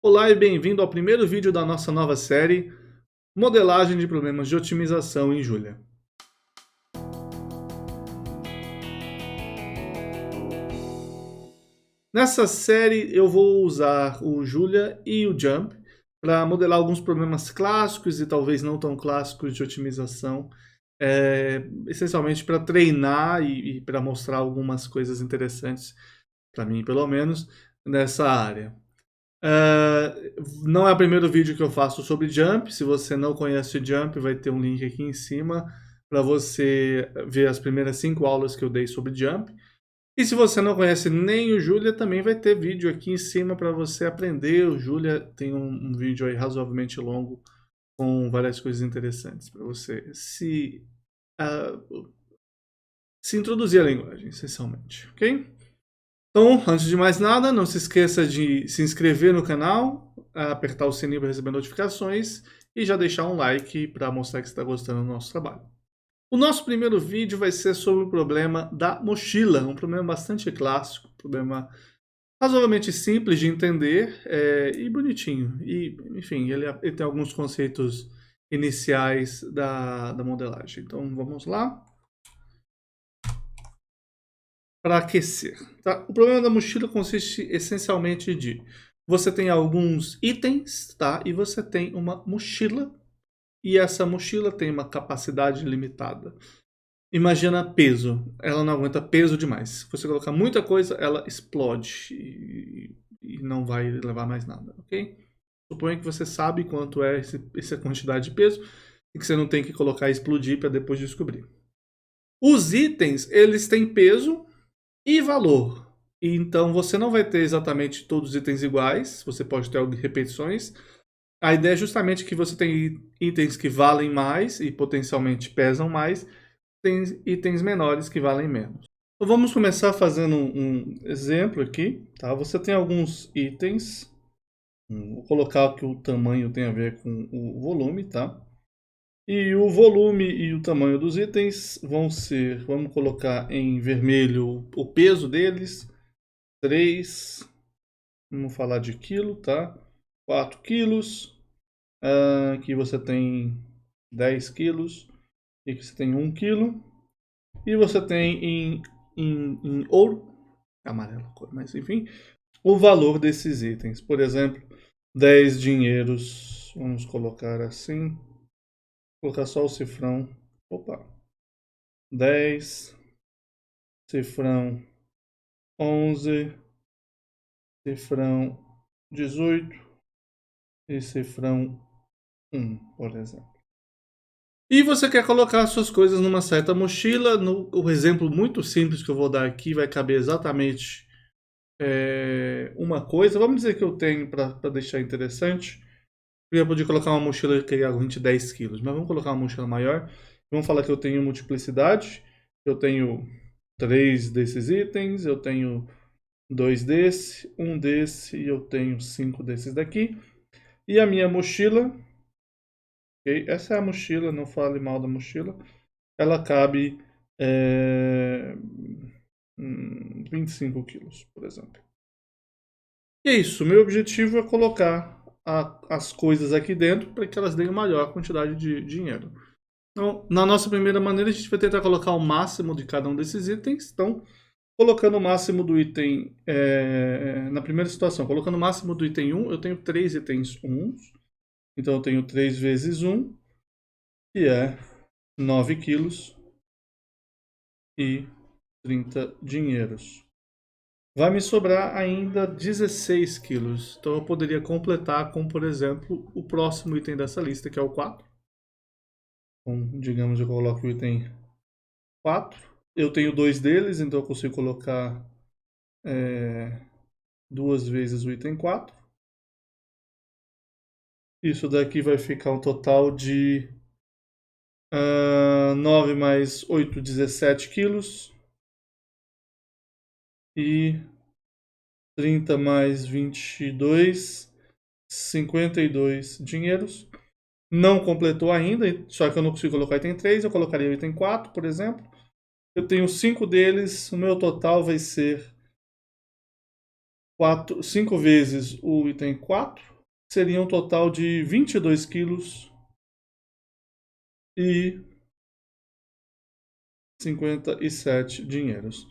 Olá e bem-vindo ao primeiro vídeo da nossa nova série Modelagem de problemas de otimização em Julia. Nessa série eu vou usar o Julia e o Jump para modelar alguns problemas clássicos e talvez não tão clássicos de otimização, essencialmente para treinar e para mostrar algumas coisas interessantes, para mim pelo menos, nessa área. Não é o primeiro vídeo que eu faço sobre Jump. Se você não conhece Jump, vai ter um link aqui em cima para você ver as primeiras 5 aulas que eu dei sobre Jump. E se você não conhece nem o Julia, também vai ter vídeo aqui em cima para você aprender. O Julia tem um vídeo aí razoavelmente longo com várias coisas interessantes para você se introduzir à linguagem, essencialmente, ok? Então, antes de mais nada, não se esqueça de se inscrever no canal, apertar o sininho para receber notificações e já deixar um like para mostrar que você está gostando do nosso trabalho. O nosso primeiro vídeo vai ser sobre o problema da mochila, um problema bastante clássico, um problema razoavelmente simples de entender e bonitinho. E, enfim, ele tem alguns conceitos iniciais da modelagem. Então, vamos lá. Para aquecer. Tá? O problema da mochila consiste essencialmente de você tem alguns itens, tá? E você tem uma mochila, e essa mochila tem uma capacidade limitada. Imagina peso, ela não aguenta peso demais. Se você colocar muita coisa, ela explode e não vai levar mais nada, ok? Suponha que você sabe quanto é essa quantidade de peso e que você não tem que colocar e explodir para depois descobrir. Os itens, eles têm peso e valor. Então você não vai ter exatamente todos os itens iguais, você pode ter repetições. A ideia é justamente que você tem itens que valem mais e potencialmente pesam mais, tem itens menores que valem menos. Então vamos começar fazendo um exemplo aqui, tá? Você tem alguns itens, vou colocar que o tamanho tem a ver com o volume, tá? E o volume e o tamanho dos itens vão ser, vamos colocar em vermelho o peso deles, 3, vamos falar de quilo, tá? 4 quilos, aqui você tem 10 quilos, aqui você tem 1 quilo, e você tem em ouro, amarelo, mas enfim, o valor desses itens. Por exemplo, 10 dinheiros, vamos colocar assim. Vou colocar só o cifrão. Opa. 10. Cifrão 11. Cifrão 18. E cifrão 1, por exemplo. E você quer colocar suas coisas numa certa mochila. O exemplo muito simples que eu vou dar aqui vai caber exatamente uma coisa. Vamos dizer que eu tenho, para deixar interessante, eu podia colocar uma mochila que é 10 quilos, mas vamos colocar uma mochila maior. Vamos falar que eu tenho multiplicidade. Eu tenho 3 desses itens, eu tenho 2 desse, 1 desse e eu tenho 5 desses daqui. E a minha mochila, okay? Essa é a mochila, não fale mal da mochila. Ela cabe 25 quilos, por exemplo. E é isso, meu objetivo é colocar as coisas aqui dentro para que elas deem maior quantidade de dinheiro. Então, na nossa primeira maneira, a gente vai tentar colocar o máximo de cada um desses itens. Então, colocando o máximo do item, na primeira situação, colocando o máximo do item 1, eu tenho 3 itens 1. Então, eu tenho 3 vezes 1, que é 9 quilos e 30 dinheiros. Vai me sobrar ainda 16 quilos. Então, eu poderia completar com, por exemplo, o próximo item dessa lista, que é o 4. Então, digamos, eu coloco o item 4. Eu tenho 2 deles, então eu consigo colocar 2 vezes o item 4. Isso daqui vai ficar um total de 9 mais 8, 17 quilos. E 30 mais 22, 52 dinheiros. Não completou ainda, só que eu não consigo colocar item 3, eu colocaria o item 4, por exemplo. Eu tenho 5 deles, o meu total vai ser 5 vezes o item 4, seria um total de 22 quilos e 57 dinheiros.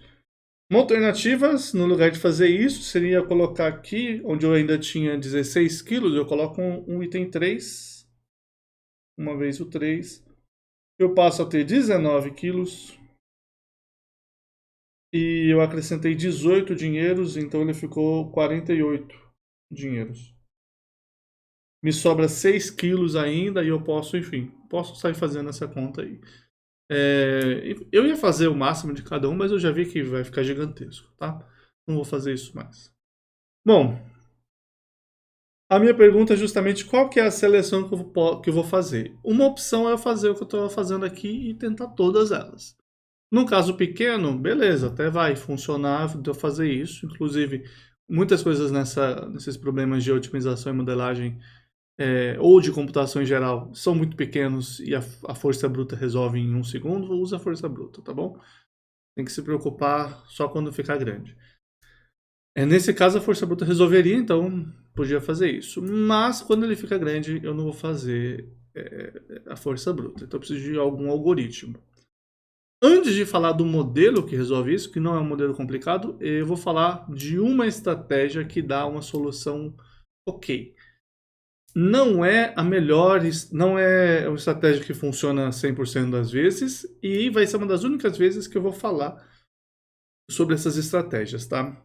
Uma alternativa, no lugar de fazer isso, seria colocar aqui, onde eu ainda tinha 16 quilos, eu coloco um item 3, uma vez o 3, eu passo a ter 19 quilos, e eu acrescentei 18 dinheiros, então ele ficou 48 dinheiros. Me sobra 6 quilos ainda e eu posso, enfim, posso sair fazendo essa conta aí. Eu ia fazer o máximo de cada um, mas eu já vi que vai ficar gigantesco, tá? Não vou fazer isso mais. Bom, a minha pergunta é justamente qual que é a seleção que eu vou fazer. Uma opção é fazer o que eu estou fazendo aqui e tentar todas elas. Num caso pequeno, beleza, até vai funcionar de eu fazer isso. Inclusive, muitas coisas nesses problemas de otimização e modelagem ou de computação em geral são muito pequenos e a força bruta resolve em 1 segundo, usa a força bruta, tá bom? Tem que se preocupar só quando ficar grande. Nesse caso, a força bruta resolveria, então podia fazer isso. Mas quando ele fica grande, eu não vou fazer a força bruta. Então eu preciso de algum algoritmo. Antes de falar do modelo que resolve isso, que não é um modelo complicado, eu vou falar de uma estratégia que dá uma solução ok. Não é a melhor, não é uma estratégia que funciona 100% das vezes, e vai ser uma das únicas vezes que eu vou falar sobre essas estratégias, tá?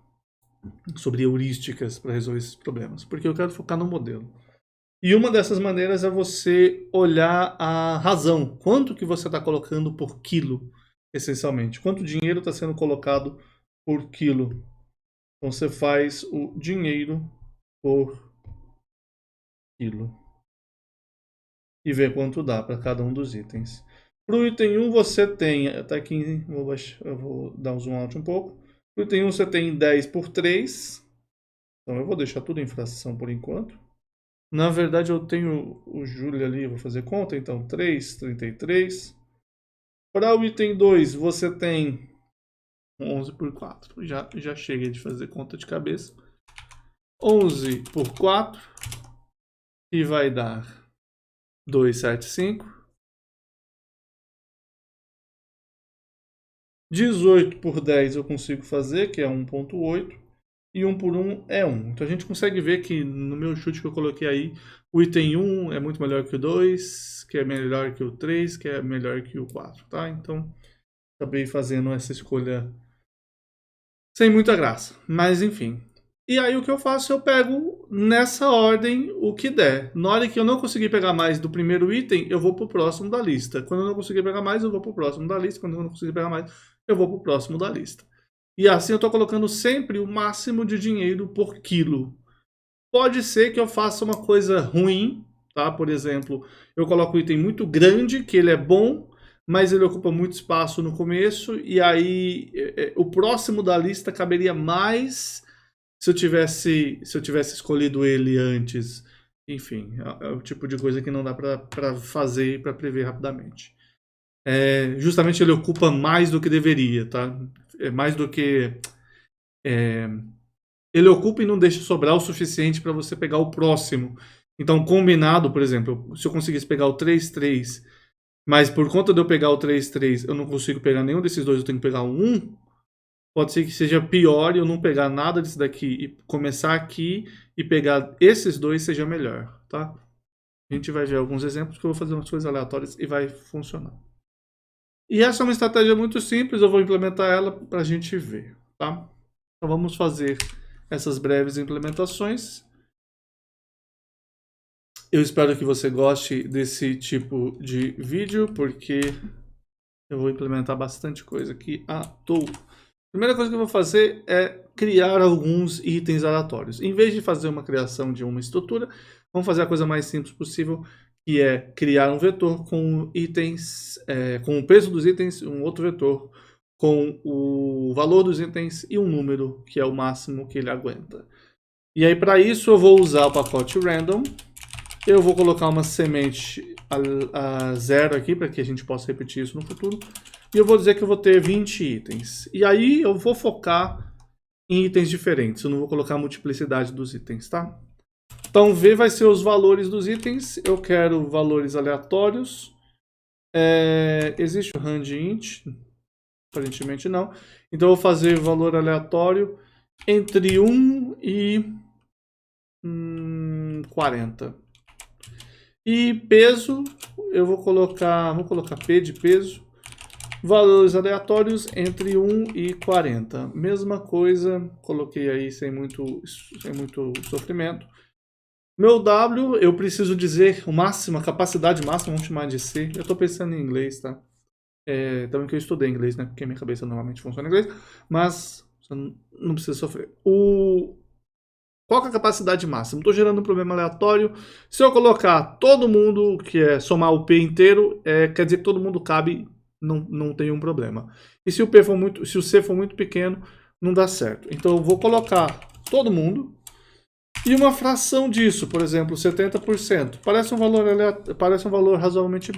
Sobre heurísticas para resolver esses problemas, porque eu quero focar no modelo. E uma dessas maneiras é você olhar a razão, quanto que você está colocando por quilo, essencialmente, quanto dinheiro está sendo colocado por quilo. Então você faz o dinheiro por quilo e vê quanto dá para cada um dos itens. Para o item 1 você tem, até aqui eu vou dar um zoom out um pouco. Para o item 1 você tem 10 por 3, então eu vou deixar tudo em fração por enquanto. Na verdade eu tenho o Júlio ali, eu vou fazer conta, então 3, 33. Para o item 2 você tem 11 por 4, já cheguei de fazer conta de cabeça. 11 por 4, que vai dar 275. 18 por 10 eu consigo fazer, que é 1.8. E 1 por 1 é 1. Então a gente consegue ver que no meu chute que eu coloquei aí, o item 1 é muito melhor que o 2, que é melhor que o 3, que é melhor que o 4, tá? Então acabei fazendo essa escolha sem muita graça, mas enfim. E aí o que eu faço? Eu pego nessa ordem o que der. Na hora que eu não conseguir pegar mais do primeiro item, eu vou pro próximo da lista. Quando eu não conseguir pegar mais, eu vou pro próximo da lista. Quando eu não conseguir pegar mais, eu vou pro próximo da lista. E assim eu estou colocando sempre o máximo de dinheiro por quilo. Pode ser que eu faça uma coisa ruim, tá? Por exemplo, eu coloco um item muito grande, que ele é bom, mas ele ocupa muito espaço no começo, e aí o próximo da lista caberia mais se eu tivesse escolhido ele antes. Enfim, é o tipo de coisa que não dá para fazer e para prever rapidamente. Justamente ele ocupa mais do que deveria, tá? Mais do que ele ocupa e não deixa sobrar o suficiente para você pegar o próximo. Então, combinado, por exemplo, se eu conseguisse pegar o 3-3, mas por conta de eu pegar o 3-3, eu não consigo pegar nenhum desses dois, eu tenho que pegar o 1, pode ser que seja pior e eu não pegar nada desse daqui e começar aqui e pegar esses dois seja melhor, tá? A gente vai ver alguns exemplos que eu vou fazer umas coisas aleatórias e vai funcionar. E essa é uma estratégia muito simples, eu vou implementar ela para a gente ver, tá? Então vamos fazer essas breves implementações. Eu espero que você goste desse tipo de vídeo, porque eu vou implementar bastante coisa aqui à toa. A primeira coisa que eu vou fazer é criar alguns itens aleatórios. Em vez de fazer uma criação de uma estrutura, vamos fazer a coisa mais simples possível, que é criar um vetor com itens, com o peso dos itens, um outro vetor com o valor dos itens e um número, que é o máximo que ele aguenta. E aí para isso eu vou usar o pacote random. Eu vou colocar uma semente a 0 aqui, para que a gente possa repetir isso no futuro. E eu vou dizer que eu vou ter 20 itens. E aí eu vou focar em itens diferentes. Eu não vou colocar a multiplicidade dos itens, tá? Então, V vai ser os valores dos itens. Eu quero valores aleatórios. Existe o randint? Aparentemente não. Então, eu vou fazer valor aleatório entre 1 e 40. E peso, eu vou colocar P de peso. Valores aleatórios entre 1 e 40. Mesma coisa, coloquei aí sem muito sofrimento. Meu W, eu preciso dizer o máximo, a capacidade máxima, vamos chamar de C. Eu estou pensando em inglês, tá? Também que eu estudei inglês, né? Porque minha cabeça normalmente funciona em inglês. Mas você não precisa sofrer. Qual que é a capacidade máxima? Estou gerando um problema aleatório. Se eu colocar todo mundo, que é somar o P inteiro, quer dizer que todo mundo cabe, não tem um problema. E se o C for muito pequeno, não dá certo. Então eu vou colocar todo mundo. E uma fração disso, por exemplo, 70%, parece um valor razoavelmente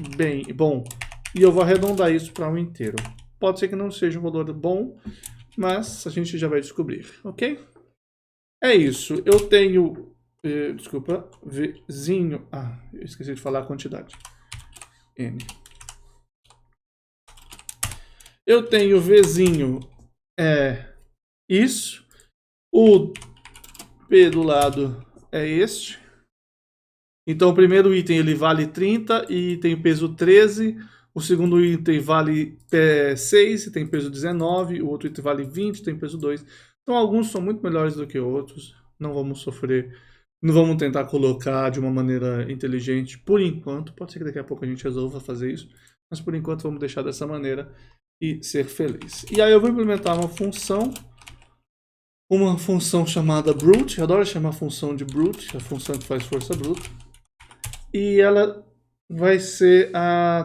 bom. E eu vou arredondar isso para um inteiro. Pode ser que não seja um valor bom, mas a gente já vai descobrir, ok? É isso. Eu tenho, desculpa, Vzinho. Eu esqueci de falar a quantidade. N. Eu tenho Vzinho, isso. O P do lado é este. Então o primeiro item ele vale 30 e tem peso 13. O segundo item vale 6 e tem peso 19. O outro item vale 20 e tem peso 2. Então alguns são muito melhores do que outros. Não vamos sofrer. Não vamos tentar colocar de uma maneira inteligente por enquanto. Pode ser que daqui a pouco a gente resolva fazer isso. Mas por enquanto vamos deixar dessa maneira e ser feliz. E aí eu vou implementar uma função chamada brute. Eu adoro chamar a função de brute, a função que faz força bruta. E ela vai ser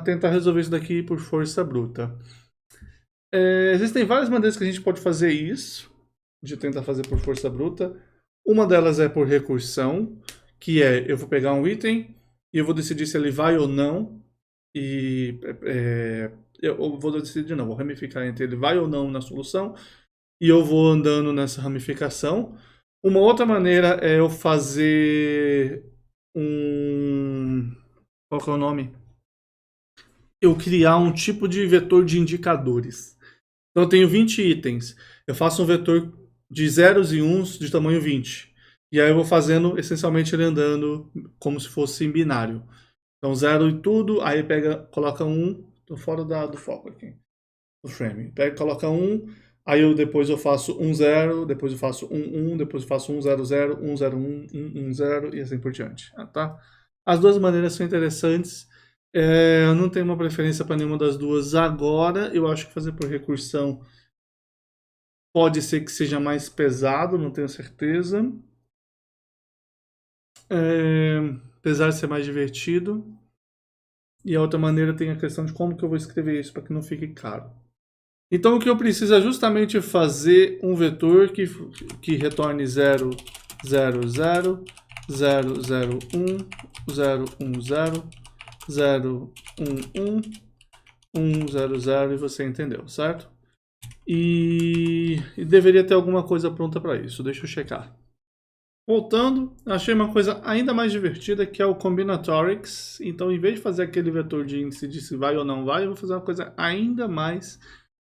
tentar resolver isso daqui por força bruta. Existem várias maneiras que a gente pode fazer isso, de tentar fazer por força bruta. Uma delas é por recursão, que eu vou pegar um item e eu vou decidir se ele vai ou não. E eu vou decidir não, vou ramificar entre ele vai ou não na solução. E eu vou andando nessa ramificação. Uma outra maneira é eu fazer qual que é o nome? Eu criar um tipo de vetor de indicadores. Então eu tenho 20 itens. Eu faço um vetor de zeros e uns de tamanho 20. E aí eu vou fazendo, essencialmente, ele andando como se fosse em binário. Então 0 e tudo, aí coloca 1. Tô fora do foco aqui. Do frame. Coloca 1. Aí depois eu faço 1, 0, depois eu faço 1, 1, depois eu faço 1, 0, 0, 1, 0, 1, 1, 1, 0 e assim por diante. Tá? As duas maneiras são interessantes. Eu não tenho uma preferência para nenhuma das duas agora. Eu acho que fazer por recursão pode ser que seja mais pesado, não tenho certeza. Apesar de ser mais divertido. E a outra maneira tem a questão de como que eu vou escrever isso para que não fique caro. Então o que eu preciso é justamente fazer um vetor que retorne 0, 0, 0, 0, 0, 1, 0, 1, 0, 0, 1, 1, 1, 0, 0 e você entendeu, certo? E deveria ter alguma coisa pronta para isso, deixa eu checar. Voltando, achei uma coisa ainda mais divertida que é o Combinatorics. Então em vez de fazer aquele vetor de índice de se vai ou não vai, eu vou fazer uma coisa ainda mais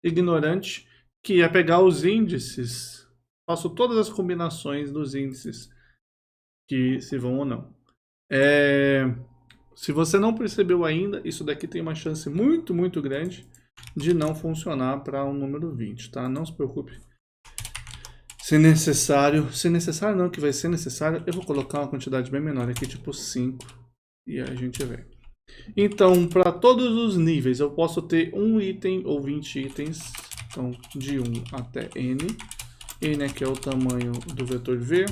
ignorante, que é pegar os índices, faço todas as combinações dos índices que se vão ou não. Se você não percebeu ainda, isso daqui tem uma chance muito, muito grande de não funcionar para um número 20, tá? Não se preocupe. Se necessário não, que vai ser necessário, eu vou colocar uma quantidade bem menor aqui, tipo 5, e aí a gente vê. Então, para todos os níveis, eu posso ter um item ou 20 itens. Então, de 1 até n. N aqui é o tamanho do vetor V.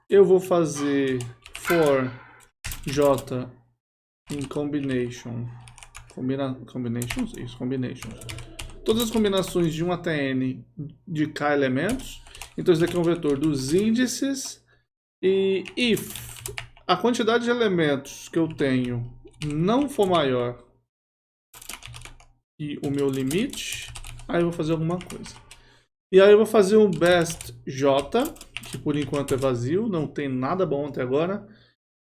Eu vou fazer for j em combination. Combinations? Isso, combinations. Todas as combinações de 1 até n de k elementos. Então, isso daqui é um vetor dos índices. E if a quantidade de elementos que eu tenho não for maior que o meu limite, aí eu vou fazer alguma coisa. E aí eu vou fazer um best j que por enquanto é vazio, não tem nada bom até agora.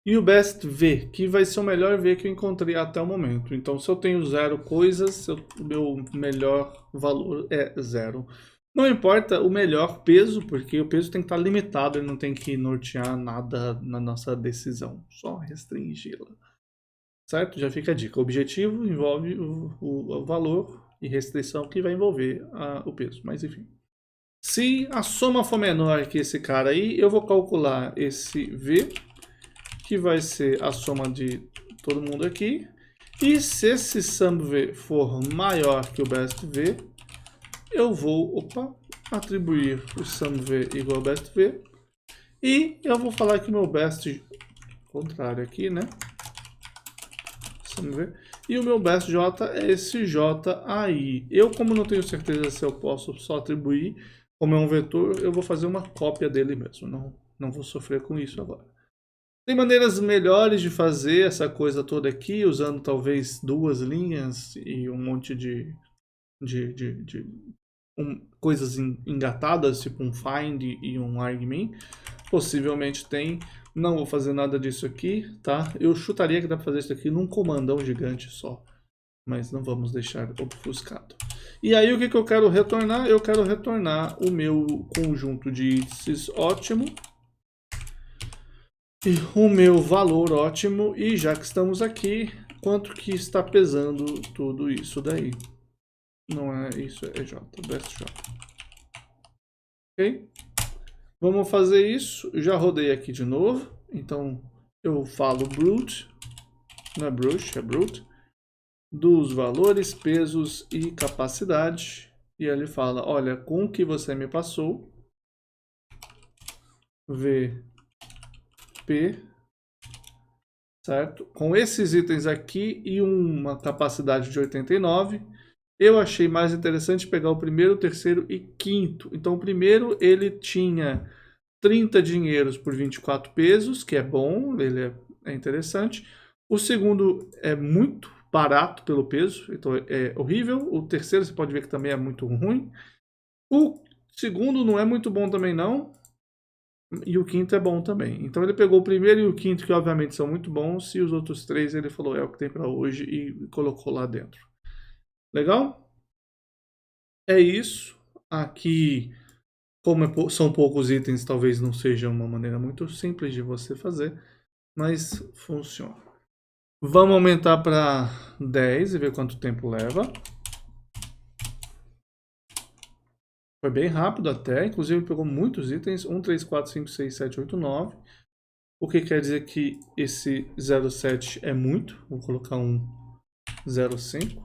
E o best V, que vai ser o melhor V que eu encontrei até o momento. Então, se eu tenho 0 coisas, o meu melhor valor é 0. Não importa o melhor peso, porque o peso tem que estar limitado, ele não tem que nortear nada na nossa decisão, só restringi-la. Certo? Já fica a dica. O objetivo envolve o valor e restrição que vai envolver o peso, mas enfim. Se a soma for menor que esse cara aí, eu vou calcular esse V, que vai ser a soma de todo mundo aqui. E se esse SUMV for maior que o BEST-V, eu vou atribuir o SUMV igual ao BEST-V. E eu vou falar que meu BEST, contrário aqui, né? SUMV. E o meu BEST-J é esse J aí. Eu, como não tenho certeza se eu posso só atribuir, como é um vetor, eu vou fazer uma cópia dele mesmo. Não vou sofrer com isso agora. Tem maneiras melhores de fazer essa coisa toda aqui, usando talvez 2 linhas e um monte de coisas engatadas, tipo um find e um argmin. Possivelmente tem. Não vou fazer nada disso aqui, tá? Eu chutaria que dá para fazer isso aqui num comandão gigante só. Mas não vamos deixar obfuscado. E aí o que eu quero retornar? Eu quero retornar o meu conjunto de índices ótimo. E o meu valor ótimo, e já que estamos aqui, quanto que está pesando tudo isso daí? Não é isso, é J, best J. Ok? Vamos fazer isso, já rodei aqui de novo, então eu falo brute, não é brush, é brute, dos valores, pesos e capacidade, e ele fala, olha, com o que você me passou, VP, certo? Com esses itens aqui e uma capacidade de 89, eu achei mais interessante pegar o primeiro, terceiro e quinto. Então o primeiro ele tinha 30 dinheiros por 24 pesos, que é bom, ele é interessante. O segundo é muito barato pelo peso, então é horrível. O terceiro você pode ver que também é muito ruim. O segundo não é muito bom também não. E o quinto é bom também. Então ele pegou o primeiro e o quinto, que obviamente são muito bons, e os outros 3 ele falou, é o que tem para hoje, e colocou lá dentro. Legal? É isso. Aqui, como são poucos itens, talvez não seja uma maneira muito simples de você fazer, mas funciona. Vamos aumentar para 10 e ver quanto tempo leva. Foi bem rápido até, inclusive pegou muitos itens, 1, 3, 4, 5, 6, 7, 8, 9. O que quer dizer que esse 0,7 é muito. Vou colocar um 0,5.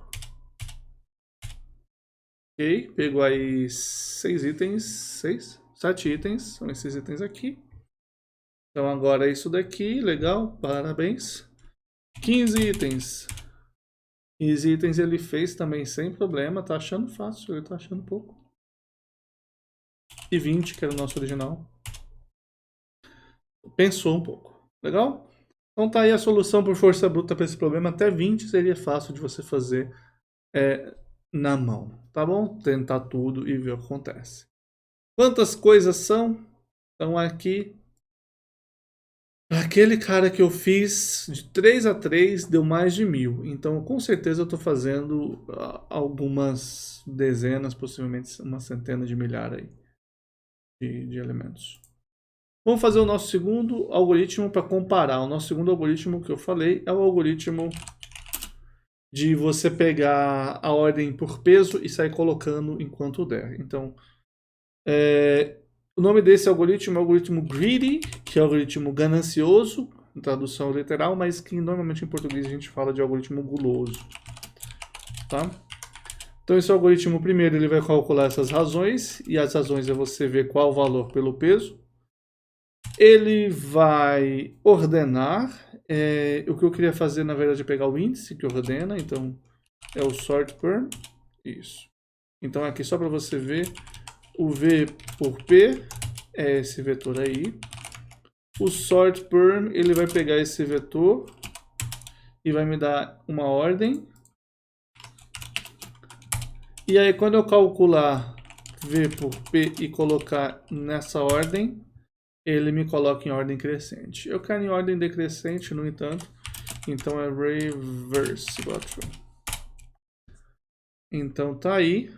Ok, pegou aí 6 itens, 7 itens, são esses itens aqui. Então agora é isso daqui, legal, parabéns. 15 itens. 15 itens ele fez também sem problema, tá achando fácil, ele tá achando pouco. E 20, que era o nosso original. Pensou um pouco, legal? Então tá aí a solução por força bruta para esse problema. Até 20 seria fácil de você fazer na mão, tá bom? Tentar tudo e ver o que acontece. Quantas coisas são? Então aqui, aquele cara que eu fiz de 3 a 3 deu mais de 1000. Então com certeza eu estou fazendo algumas dezenas, possivelmente uma centena de milhares aí de elementos. Vamos fazer o nosso segundo algoritmo para comparar. O nosso segundo algoritmo que eu falei é o algoritmo de você pegar a ordem por peso e sair colocando enquanto der. Então, o nome desse algoritmo é o algoritmo greedy, que é o algoritmo ganancioso, em tradução literal, mas que normalmente em português a gente fala de algoritmo guloso. Tá? Então esse algoritmo, primeiro, ele vai calcular essas razões, e as razões é você ver qual o valor pelo peso. Ele vai ordenar, o que eu queria fazer, na verdade, é pegar o índice que ordena, então é o sort per, isso. Então aqui só para você ver, o V por P é esse vetor aí. O sort per, ele vai pegar esse vetor e vai me dar uma ordem. E aí quando eu calcular V por P e colocar nessa ordem, ele me coloca em ordem crescente. Eu quero em ordem decrescente, no entanto, então é reverse igual a true. Então tá aí.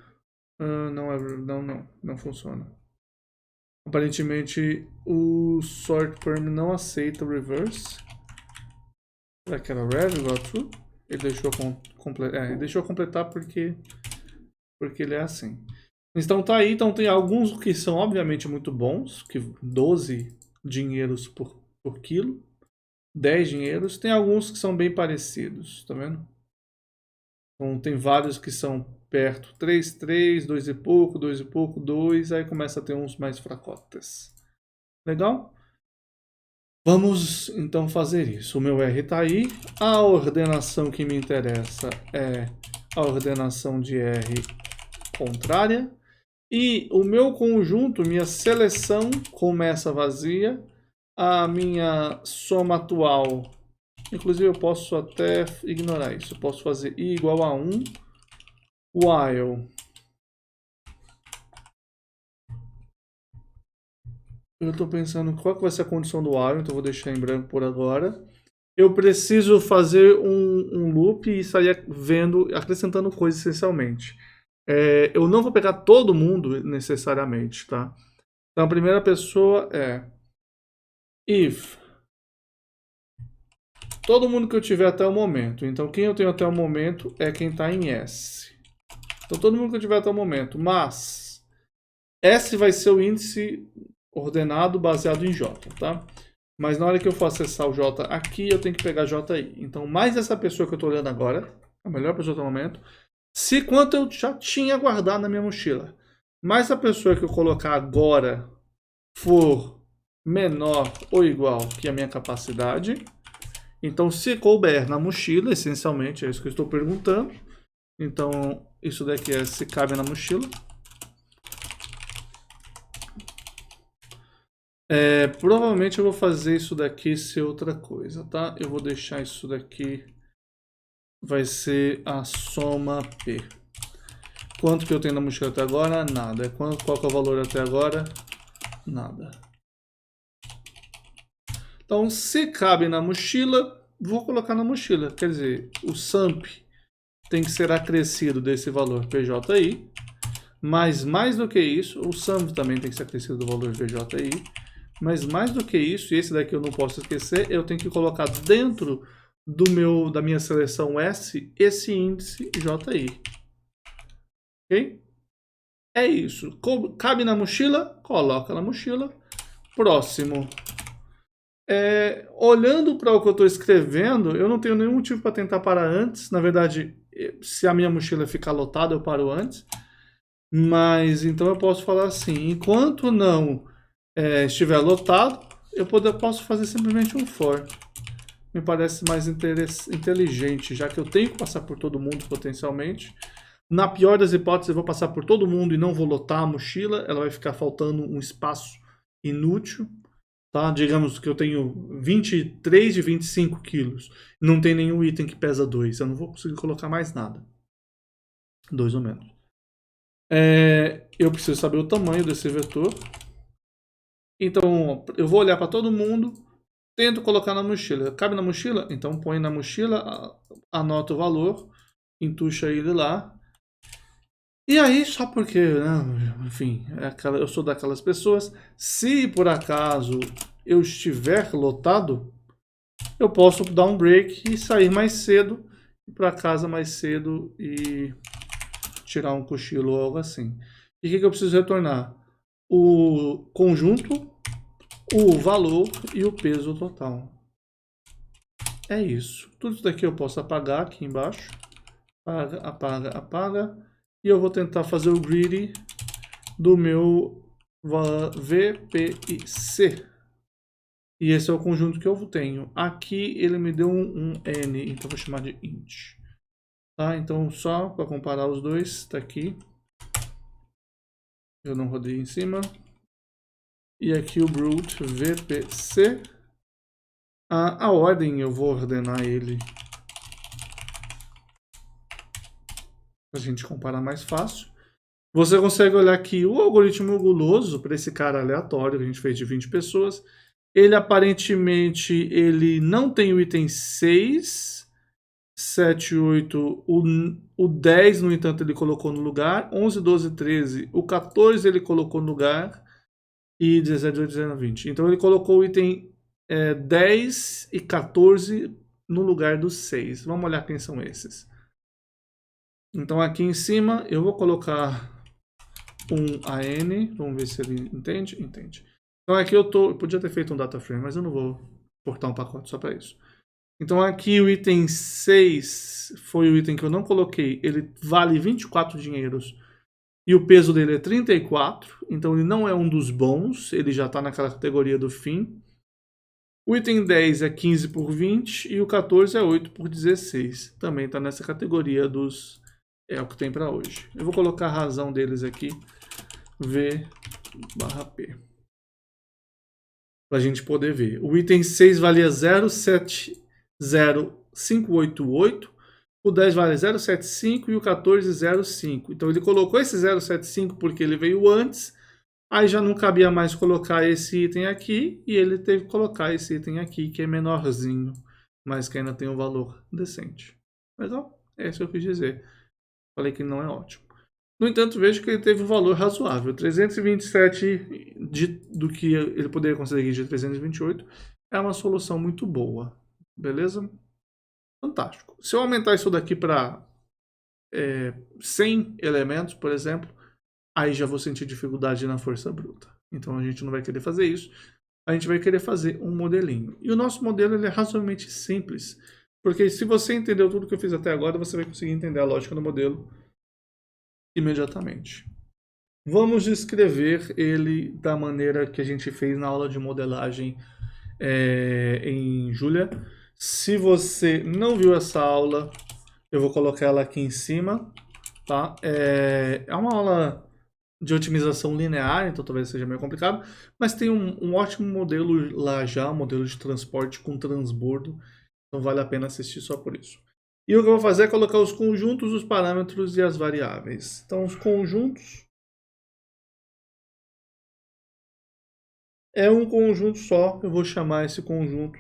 Não funciona. Aparentemente o sort perm não aceita o reverse. Será que era rev igual a true? Ele deixou completar porque ele é assim. Então tá aí, então tem alguns que são obviamente muito bons, que 12 dinheiros por quilo, 10 dinheiros. Tem alguns que são bem parecidos, tá vendo? Então tem vários que são perto, 3, 3, 2 e pouco, 2, aí começa a ter uns mais fracotes. Legal? Vamos então fazer isso. O meu R está aí. A ordenação que me interessa é a ordenação de R contrária. E o meu conjunto, minha seleção começa vazia. A minha soma atual, inclusive eu posso até ignorar isso. Eu posso fazer I igual a 1, while. Eu estou pensando qual que vai ser a condição do while, então eu vou deixar em branco por agora. Eu preciso fazer um loop e sair vendo, acrescentando coisas essencialmente. Eu não vou pegar todo mundo necessariamente, tá? Então a primeira pessoa é if todo mundo que eu tiver até o momento. Então quem eu tenho até o momento é quem está em S. Então todo mundo que eu tiver até o momento, mas S vai ser o índice ordenado baseado em J, tá? Mas na hora que eu for acessar o J aqui, eu tenho que pegar JI. Então, mais essa pessoa que eu estou olhando agora, a melhor pessoa até o momento, se quanto eu já tinha guardado na minha mochila, mais a pessoa que eu colocar agora for menor ou igual que a minha capacidade, então se couber na mochila, essencialmente é isso que eu estou perguntando. Então, isso daqui é se cabe na mochila. Provavelmente eu vou fazer isso daqui ser outra coisa, tá? Eu vou deixar isso daqui, vai ser a soma P. Quanto que eu tenho na mochila até agora? Nada. Qual que é o valor até agora? Nada. Então, se cabe na mochila, vou colocar na mochila. Quer dizer, o SAMP tem que ser acrescido desse valor PJI, mas mais do que isso, o SAMP também tem que ser acrescido do valor PJI. Mas mais do que isso, e esse daqui eu não posso esquecer, eu tenho que colocar dentro da minha seleção S esse índice JI. Ok? É isso. Cabe na mochila? Coloca na mochila. Próximo. Olhando para o que eu estou escrevendo, eu não tenho nenhum motivo para tentar parar antes. Na verdade, se a minha mochila ficar lotada, eu paro antes. Mas então eu posso falar assim, enquanto não estiver lotado, eu posso fazer simplesmente um for. Me parece mais inteligente, já que eu tenho que passar por todo mundo potencialmente. Na pior das hipóteses, eu vou passar por todo mundo e não vou lotar a mochila, ela vai ficar faltando um espaço inútil. Tá? Digamos que eu tenho 23 de 25 quilos, não tem nenhum item que pesa 2, eu não vou conseguir colocar mais nada. 2 ou menos. Eu preciso saber o tamanho desse vetor. Então, eu vou olhar para todo mundo, tento colocar na mochila. Cabe na mochila? Então, põe na mochila, anota o valor, entuxa ele lá. E aí, só porque, né, enfim, eu sou daquelas pessoas, se por acaso eu estiver lotado, eu posso dar um break e sair mais cedo, ir para casa mais cedo e tirar um cochilo ou algo assim. E o que eu preciso retornar? O conjunto, o valor e o peso total. É isso. Tudo isso daqui eu posso apagar aqui embaixo. Apaga, apaga, apaga. E eu vou tentar fazer o greedy do meu VPIC. E esse é o conjunto que eu tenho. Aqui ele me deu um N, então eu vou chamar de int. Tá? Então só para comparar os dois, está aqui. Eu não rodei em cima. E aqui o brute VPC. A ordem eu vou ordenar ele para a gente comparar mais fácil. Você consegue olhar que o algoritmo guloso, para esse cara aleatório que a gente fez de 20 pessoas, ele aparentemente ele não tem o item 6, 7, 8, o 10, no entanto, ele colocou no lugar, 11, 12, 13, o 14 ele colocou no lugar, e 17, 18, 19, 20. Então ele colocou o item 10 e 14 no lugar dos 6. Vamos olhar quem são esses. Então aqui em cima eu vou colocar um AN, vamos ver se ele entende. Entende. Então aqui eu podia ter feito um data frame, mas eu não vou cortar um pacote só para isso. Então aqui o item 6 foi o item que eu não coloquei, ele vale 24 dinheiros e o peso dele é 34, então ele não é um dos bons, ele já está naquela categoria do fim. O item 10 é 15 por 20 e o 14 é 8 por 16, também está nessa categoria dos... é o que tem para hoje. Eu vou colocar a razão deles aqui, V/P, para a gente poder ver. O item 6 valia 0,70588, o 10 vale 0,75 e o 14 0,5. Então ele colocou esse 0,75 porque ele veio antes, aí já não cabia mais colocar esse item aqui, e ele teve que colocar esse item aqui, que é menorzinho, mas que ainda tem um valor decente. Mas ó, é isso que eu quis dizer. Falei que não é ótimo. No entanto, vejo que ele teve um valor razoável. 327 do que ele poderia conseguir de 328 é uma solução muito boa. Beleza? Fantástico. Se eu aumentar isso daqui para 100 elementos, por exemplo, aí já vou sentir dificuldade na força bruta. Então a gente não vai querer fazer isso. A gente vai querer fazer um modelinho. E o nosso modelo ele é razoavelmente simples. Porque se você entendeu tudo que eu fiz até agora, você vai conseguir entender a lógica do modelo imediatamente. Vamos descrever ele da maneira que a gente fez na aula de modelagem em Julia. Se você não viu essa aula, eu vou colocar ela aqui em cima. Tá? É uma aula de otimização linear, então talvez seja meio complicado, mas tem um ótimo modelo lá já, um modelo de transporte com transbordo, então vale a pena assistir só por isso. E o que eu vou fazer é colocar os conjuntos, os parâmetros e as variáveis. Então os conjuntos é um conjunto só, eu vou chamar esse conjunto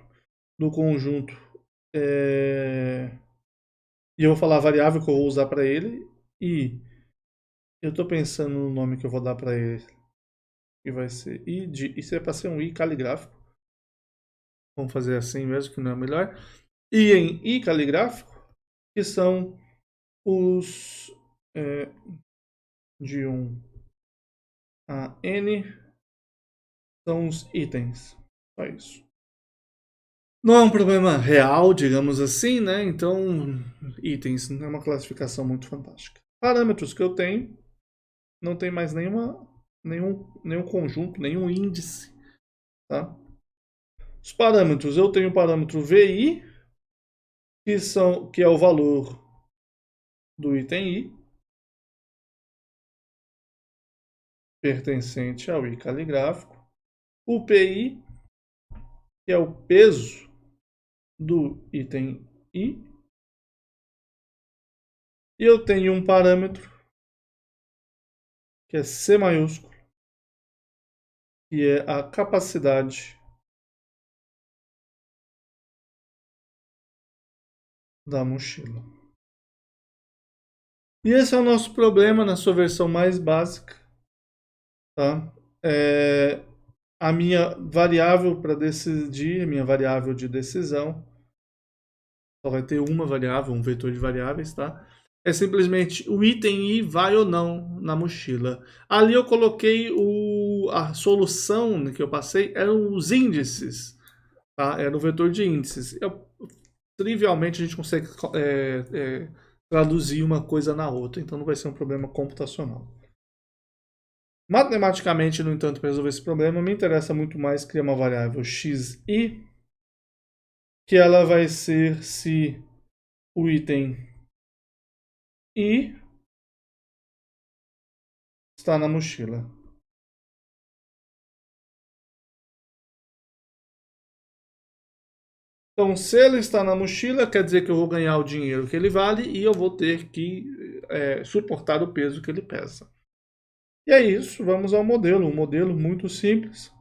do conjunto e eu vou falar a variável que eu vou usar para ele, e eu estou pensando no nome que eu vou dar para ele, que vai ser i de... Isso é para ser um i caligráfico. Vamos fazer assim mesmo, que não é melhor. E em i caligráfico, que são os de 1 a n, são os itens. Só isso. Não é um problema real, digamos assim, né? Então, itens é uma classificação muito fantástica. Parâmetros que eu tenho, não tem mais nenhum conjunto, nenhum índice, tá? Os parâmetros, eu tenho o parâmetro VI, que é o valor do item I, pertencente ao I caligráfico. O PI, que é o peso do item I. E eu tenho um parâmetro, que é C maiúsculo, que é a capacidade da mochila. E esse é o nosso problema na sua versão mais básica. Tá? A minha variável para decidir, a minha variável de decisão, só vai ter uma variável, um vetor de variáveis, tá? É simplesmente o item I vai ou não na mochila. Ali eu coloquei a solução que eu passei, eram os índices, tá? Era o vetor de índices. Trivialmente a gente consegue traduzir uma coisa na outra, então não vai ser um problema computacional. Matematicamente, no entanto, para resolver esse problema, me interessa muito mais criar uma variável xi, que ela vai ser se o item I está na mochila. Então, se ele está na mochila, quer dizer que eu vou ganhar o dinheiro que ele vale e eu vou ter que suportar o peso que ele pesa. E é isso, vamos ao modelo. Um modelo muito simples.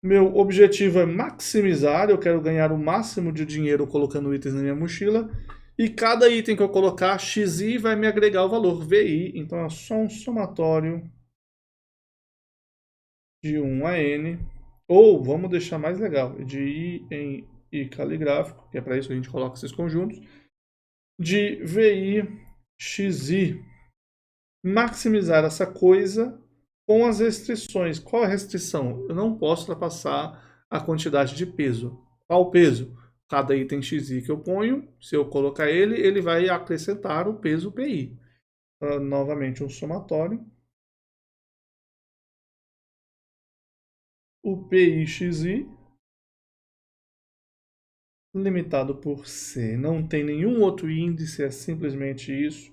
Meu objetivo é maximizar, eu quero ganhar o máximo de dinheiro colocando itens na minha mochila. E cada item que eu colocar, XI vai me agregar o valor VI. Então é só um somatório de 1 a N. Ou, vamos deixar mais legal, de I em I caligráfico, que é para isso que a gente coloca esses conjuntos, de VI XI. Maximizar essa coisa com as restrições. Qual é a restrição? Eu não posso ultrapassar a quantidade de peso. Qual o peso? Cada item XI que eu ponho, se eu colocar ele, ele vai acrescentar o peso PI. Novamente um somatório. O PIXI limitado por C. Não tem nenhum outro índice, é simplesmente isso.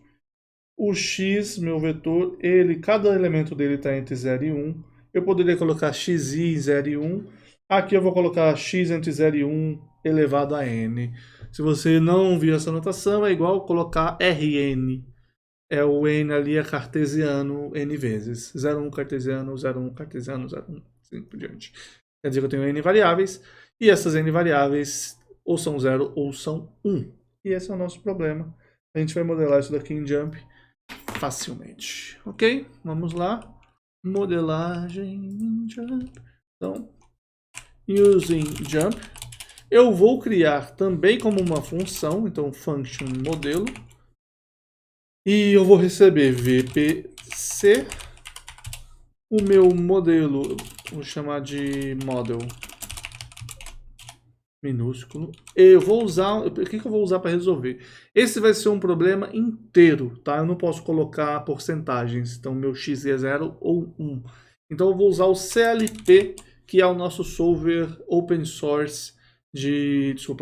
O x, meu vetor, cada elemento dele está entre 0 e 1. Eu poderia colocar xi 0 e 1. Aqui eu vou colocar x entre 0 e 1 elevado a n. Se você não viu essa notação, é igual colocar Rn. É o n ali é cartesiano n vezes. 0, 1 cartesiano, 0, 1 cartesiano, 0, 1, assim por diante. Quer dizer que eu tenho n variáveis, e essas n variáveis ou são 0 ou são 1. E esse é o nosso problema. A gente vai modelar isso daqui em Jump facilmente. Ok? Vamos lá. Modelagem Jump. Então, using Jump. Eu vou criar também como uma função, então function modelo. E eu vou receber VPC. O meu modelo, vou chamar de model minúsculo. Eu vou usar, o que eu vou usar para resolver? Esse vai ser um problema inteiro, tá? Eu não posso colocar porcentagens, então meu x é 0 ou 1. Então eu vou usar o CLP, que é o nosso solver open source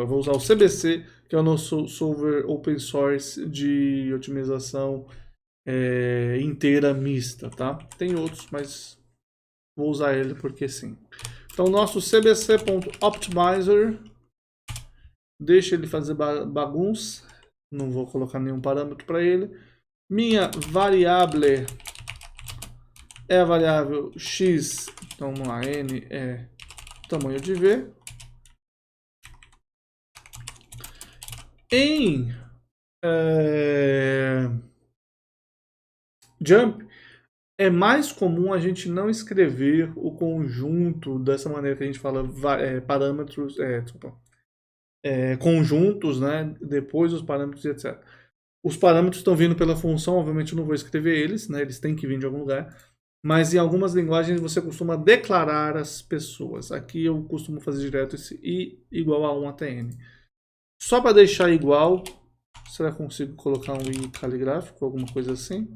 vou usar o CBC, que é o nosso solver open source de otimização inteira mista, tá? Tem outros, mas vou usar ele porque sim. Então, nosso cbc.optimizer, deixa ele fazer bagunça, não vou colocar nenhum parâmetro para ele. Minha variável é a variável x, então vamos lá, n é tamanho de v. Em Jump, é mais comum a gente não escrever o conjunto dessa maneira que a gente fala parâmetros, conjuntos, né? Depois os parâmetros, etc. Os parâmetros estão vindo pela função, obviamente eu não vou escrever eles, né? Eles têm que vir de algum lugar. Mas em algumas linguagens você costuma declarar as pessoas. Aqui eu costumo fazer direto esse i igual a 1 até n. Só para deixar igual, será que eu consigo colocar um i caligráfico, alguma coisa assim?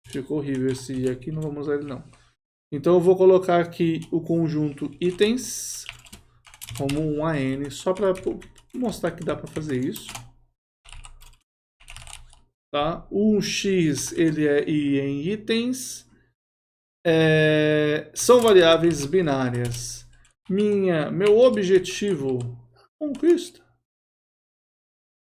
Ficou horrível esse i aqui, não vamos usar ele não. Então eu vou colocar aqui o conjunto itens como 1 a n, só para mostrar que dá para fazer isso. Tá? O x ele é i em itens. São variáveis binárias. Meu objetivo, conquista.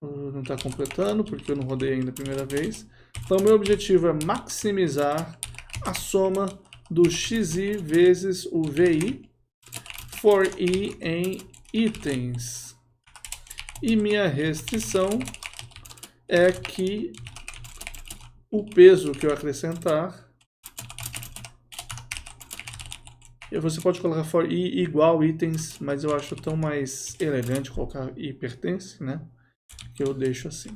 Não está completando porque eu não rodei ainda a primeira vez. Então meu objetivo é maximizar a soma do xi vezes o vi for i em itens. E minha restrição é que o peso que eu acrescentar, você pode colocar for i igual itens, mas eu acho tão mais elegante colocar i pertence, né? Que eu deixo assim.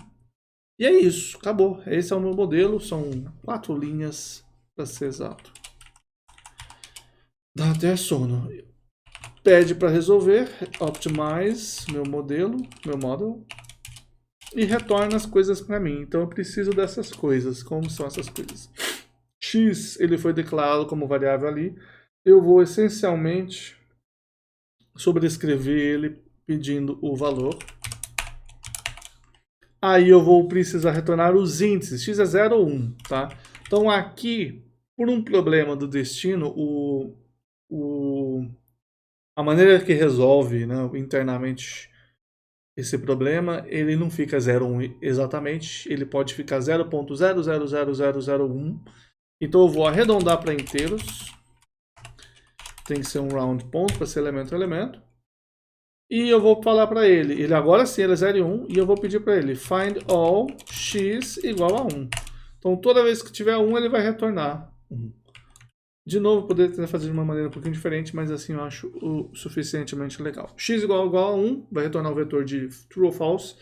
E é isso, acabou. Esse é o meu modelo, são 4 linhas para ser exato. Dá até sono. Pede para resolver, optimize meu modelo, meu model, e retorna as coisas para mim. Então eu preciso dessas coisas. Como são essas coisas? X ele foi declarado como variável ali. Eu vou essencialmente sobrescrever ele pedindo o valor. Aí eu vou precisar retornar os índices, x é 0 ou 1, tá? Então aqui, por um problema do destino, a maneira que resolve, né, internamente esse problema, ele não fica 0,1 exatamente, ele pode ficar 0.000001. Então eu vou arredondar para inteiros. Tem que ser um round point para ser elemento a elemento. E eu vou falar para ele agora sim ele é 0 e 1, e eu vou pedir para ele find all x igual a 1. Então toda vez que tiver 1 ele vai retornar 1. De novo, poderia tentar fazer de uma maneira um pouquinho diferente, mas assim eu acho o suficientemente legal. X igual a 1 vai retornar o vetor de true ou false,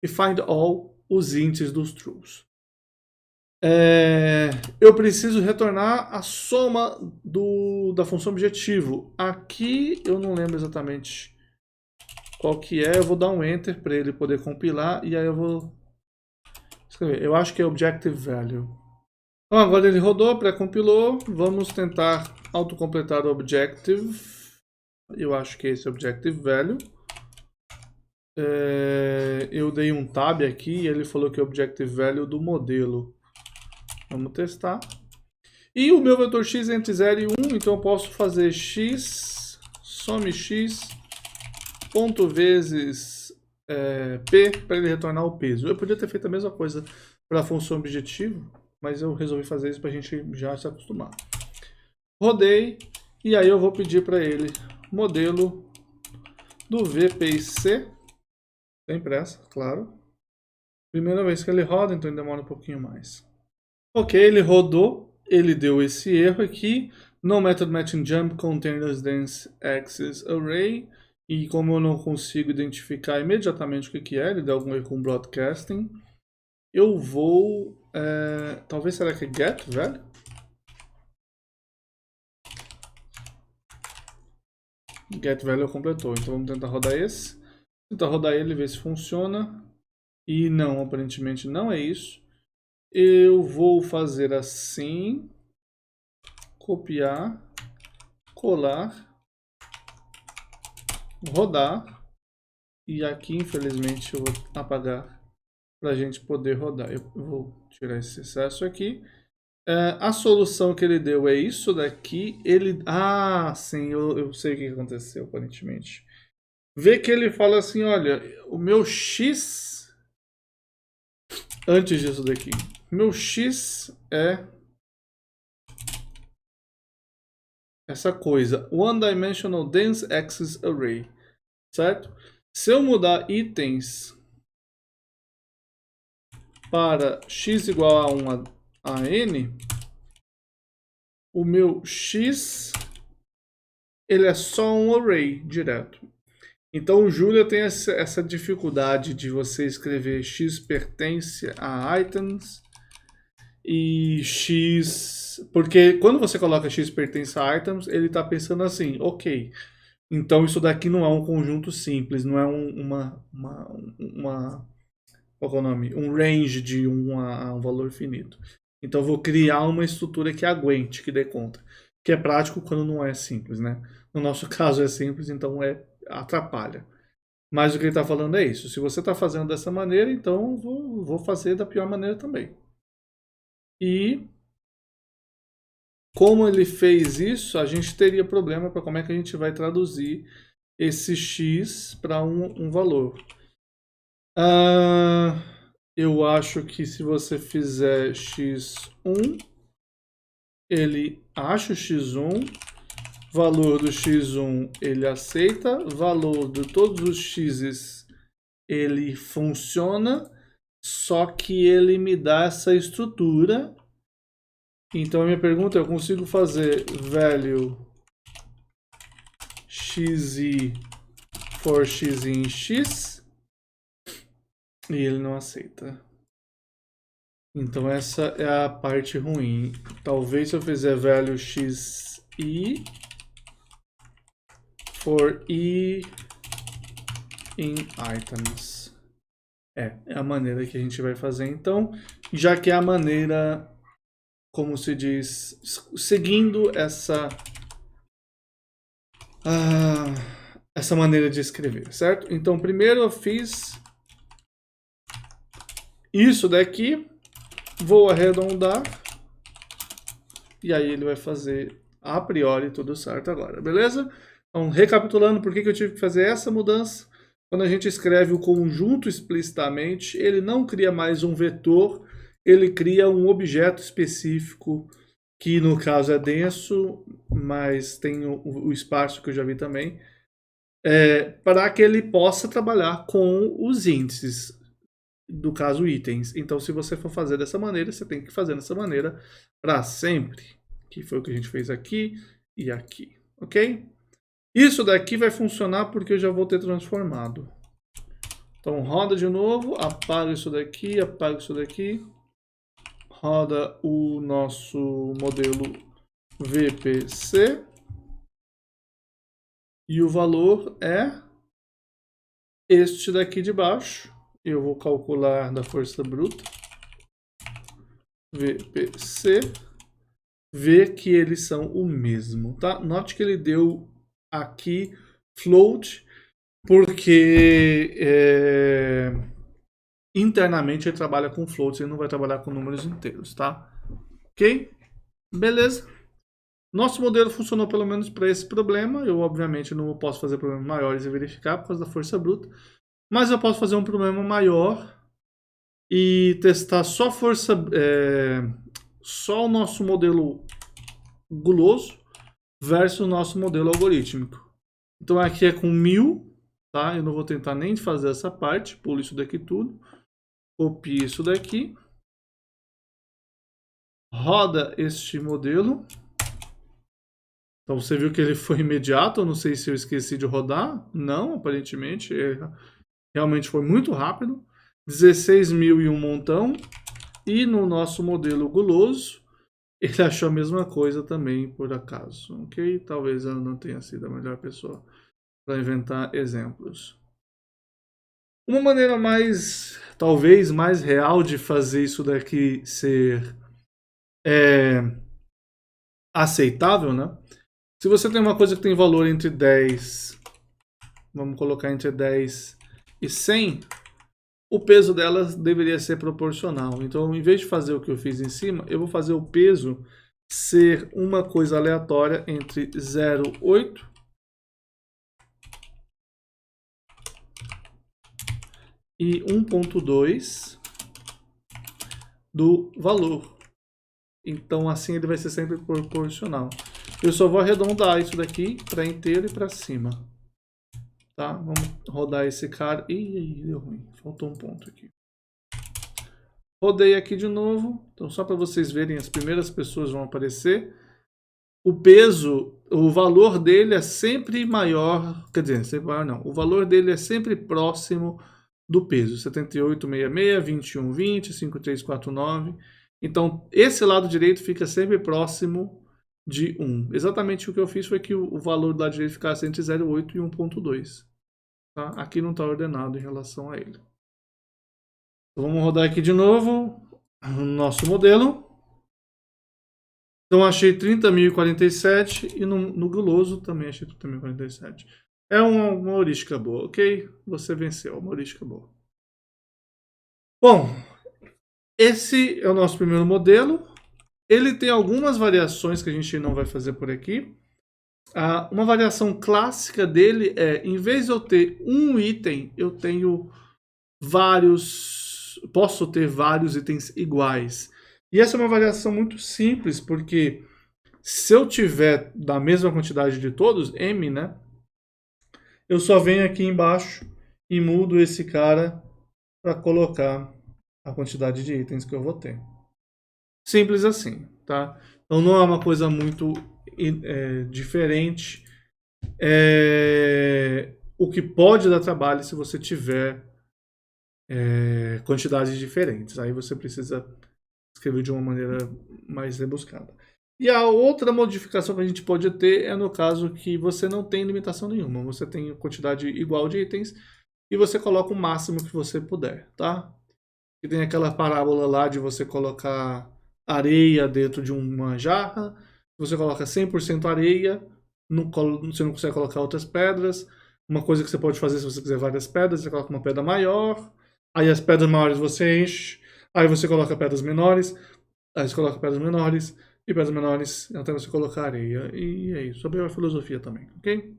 e find all os índices dos trues. Eu preciso retornar a soma da função objetivo. Aqui eu não lembro exatamente qual que é, eu vou dar um enter para ele poder compilar, e aí eu vou escrever. Eu acho que é objective value. Então agora ele rodou, pré-compilou, vamos tentar autocompletar o objective. Eu acho que esse é o objective value. Eu dei um tab aqui e ele falou que é o objective value do modelo. Vamos testar. E o meu vetor x é entre 0 e 1, então eu posso fazer x, some x, ponto vezes p, para ele retornar o peso. Eu podia ter feito a mesma coisa para a função objetivo, mas eu resolvi fazer isso para a gente já se acostumar. Rodei, e aí eu vou pedir para ele modelo do VPIC, sem pressa, claro. Primeira vez que ele roda, então demora um pouquinho mais. Ok, ele rodou, ele deu esse erro aqui, no method matching jump contains dense access array, e como eu não consigo identificar imediatamente o que é, ele deu algum erro com broadcasting, eu vou, talvez será que é get, velho? Get value completou, então vamos tentar rodar esse, tentar rodar ele, ver se funciona, e não, aparentemente não é isso. Eu vou fazer assim, copiar, colar, rodar, e aqui infelizmente eu vou apagar para a gente poder rodar. Eu vou tirar esse excesso aqui. A solução que ele deu é isso daqui. Sim, eu sei o que aconteceu aparentemente. Vê que ele fala assim, olha, o meu x, antes disso daqui, meu x é essa coisa, One Dimensional Dense Access Array, certo? Se eu mudar itens para x igual a 1 a n, o meu x ele é só um array direto. Então o Julia tem essa dificuldade de você escrever x pertence a items e x... Porque quando você coloca x pertence a items, ele está pensando assim, ok, então isso daqui não é um conjunto simples, não é qual é o nome? Um range de 1 a um valor finito. Então eu vou criar uma estrutura que aguente, que dê conta. Que é prático quando não é simples, né? No nosso caso é simples, então atrapalha. Mas o que ele está falando é isso. Se você está fazendo dessa maneira, então vou fazer da pior maneira também. E como ele fez isso, a gente teria problema para como é que a gente vai traduzir esse x para um valor. Eu acho que se você fizer x1, ele acha o x1, valor do x1 ele aceita, valor de todos os x's ele funciona, só que ele me dá essa estrutura. Então a minha pergunta é, eu consigo fazer value xi for x em x? E ele não aceita. Então essa é a parte ruim. Talvez se eu fizer value xi for i in items. É a maneira que a gente vai fazer então, já que é a maneira, como se diz, seguindo essa maneira de escrever, certo? Então primeiro eu fiz isso daqui, vou arredondar, e aí ele vai fazer a priori tudo certo agora, beleza? Então recapitulando por que eu tive que fazer essa mudança. quando a gente escreve o conjunto explicitamente, ele não cria mais um vetor, ele cria um objeto específico, que no caso é denso, mas tem o esparso que eu já vi também, para que ele possa trabalhar com os índices, do caso itens. Então, se você for fazer dessa maneira, você tem que fazer dessa maneira para sempre, que foi o que a gente fez aqui e aqui, ok? Isso daqui vai funcionar porque eu já vou ter transformado. Então roda de novo, apaga isso daqui, roda o nosso modelo VPC e o valor é este daqui de baixo. Eu vou calcular da força bruta, VPC, ver que eles são o mesmo, tá? Note que ele deu aqui float, porque internamente ele trabalha com floats, ele não vai trabalhar com números inteiros, tá? Ok? Beleza. Nosso modelo funcionou pelo menos para esse problema. Eu, obviamente, não posso fazer problemas maiores e verificar por causa da força bruta, mas eu posso fazer um problema maior e testar só só o nosso modelo guloso versus o nosso modelo algorítmico. Então aqui é com 1000, tá? Eu não vou tentar nem fazer essa parte, pulo isso daqui tudo, copio isso daqui, roda este modelo. Então você viu que ele foi imediato, eu não sei se eu esqueci de rodar, não, aparentemente, realmente foi muito rápido, 16.000 e um montão, e no nosso modelo guloso, ele achou a mesma coisa também, por acaso, ok? Talvez eu não tenha sido a melhor pessoa para inventar exemplos. Uma maneira talvez mais real de fazer isso daqui ser aceitável, né? Se você tem uma coisa que tem valor entre 10, vamos colocar entre 10 e 100, o peso delas deveria ser proporcional. Então, em vez de fazer o que eu fiz em cima, eu vou fazer o peso ser uma coisa aleatória entre 0,8 e 1,2 do valor. Então, assim ele vai ser sempre proporcional. Eu só vou arredondar isso daqui para inteiro e para cima. Tá? Vamos rodar esse cara. Ih, deu ruim. Faltou um ponto aqui. Rodei aqui de novo. Então, só para vocês verem, as primeiras pessoas vão aparecer. O peso, o valor dele é sempre maior. Quer dizer, sempre maior não. O valor dele é sempre próximo do peso. 78,66, 21,20, 5,349. Então, esse lado direito fica sempre próximo de 1. Exatamente o que eu fiz foi que o valor do lado direito ficasse entre 0,8 e 1,2. Tá? Aqui não está ordenado em relação a ele. Então, vamos rodar aqui de novo o nosso modelo. Então, achei 30.047 e no guloso também achei 30.047. É uma heurística boa, ok? Você venceu, uma heurística boa. Bom, esse é o nosso primeiro modelo. Ele tem algumas variações que a gente não vai fazer por aqui. Uma variação clássica dele é, em vez de eu ter um item, eu tenho posso ter vários itens iguais. E essa é uma variação muito simples, porque se eu tiver da mesma quantidade de todos, M, né? Eu só venho aqui embaixo e mudo esse cara para colocar a quantidade de itens que eu vou ter. Simples assim, tá? Então não é uma coisa muito diferente. O que pode dar trabalho se você tiver quantidades diferentes. Aí você precisa escrever de uma maneira mais rebuscada. E a outra modificação que a gente pode ter é no caso que você não tem limitação nenhuma. Você tem quantidade igual de itens e você coloca o máximo que você puder, tá? E tem aquela parábola lá de você colocar areia dentro de uma jarra. Você coloca 100% areia, você não consegue colocar outras pedras. Uma coisa que você pode fazer se você quiser várias pedras, você coloca uma pedra maior. Aí as pedras maiores você enche. Aí você coloca pedras menores. Aí você coloca pedras menores. E pedras menores até você colocar areia. E é isso. Sobre a filosofia também, ok?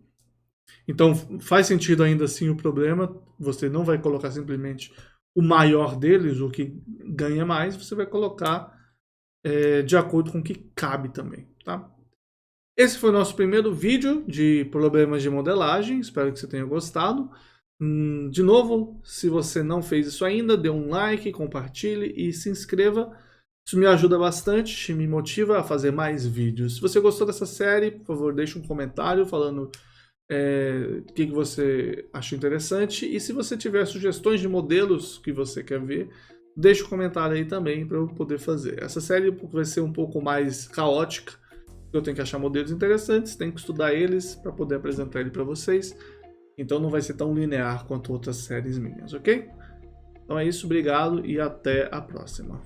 Então faz sentido ainda assim o problema, você não vai colocar simplesmente o maior deles, o que ganha mais, você vai colocar de acordo com o que cabe também, tá? Esse foi o nosso primeiro vídeo de problemas de modelagem, espero que você tenha gostado. De novo, se você não fez isso ainda, dê um like, compartilhe e se inscreva. Isso me ajuda bastante, me motiva a fazer mais vídeos. Se você gostou dessa série, por favor, deixe um comentário falando o que você achou interessante. E se você tiver sugestões de modelos que você quer ver, deixe um comentário aí também para eu poder fazer. Essa série vai ser um pouco mais caótica. Eu tenho que achar modelos interessantes, tenho que estudar eles para poder apresentar ele para vocês. Então não vai ser tão linear quanto outras séries minhas, ok? Então é isso, obrigado e até a próxima.